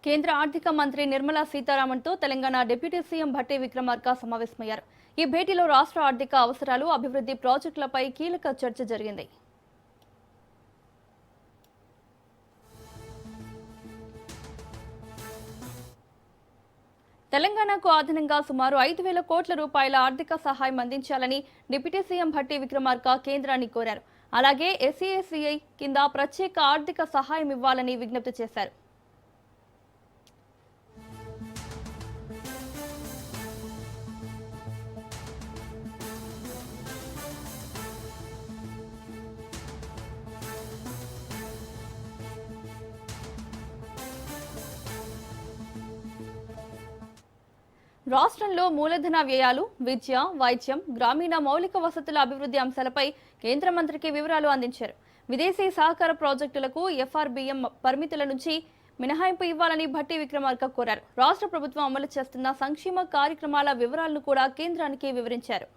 కేంద్ర ఆర్థిక మంత్రి నిర్మలా సీతారామన్తో తెలంగాణ డిప్యూటీ సీఎం భట్టి విక్రమార్క సమావేశమయ్యారు. ఈ భేటీలో రాష్ట్ర ఆర్థిక అవసరాలు, అభివృద్ధి ప్రాజెక్టులపై కీలక చర్చ జరిగింది. తెలంగాణకు అదనంగా సుమారు 5,000 కోట్ల రూపాయల ఆర్థిక సహాయం అందించాలని డిప్యూటీ సీఎం భట్టి విక్రమార్క కేంద్రాన్ని కోరారు. అలాగే ఎస్ఈఏసీఐ కింద ప్రత్యేక ఆర్థిక సహాయం ఇవ్వాలని విజ్ఞప్తి చేశారు. రాష్ట్రంలో మూలధన వ్యయాలు, విద్య, వైద్యం, గ్రామీణ మౌలిక వసతుల అభివృద్ధి అంశాలపై కేంద్ర మంత్రికి వివరాలు అందించారు. విదేశీ సహకార ప్రాజెక్టులకు ఎఫ్ఆర్బిఎం పరిమితుల నుంచి మినహాయింపు ఇవ్వాలని భట్టి విక్రమార్క కోరారు. రాష్ట్ర ప్రభుత్వం అమలు చేస్తున్న సంక్షేమ కార్యక్రమాల వివరాలను కూడా కేంద్రానికి వివరించారు.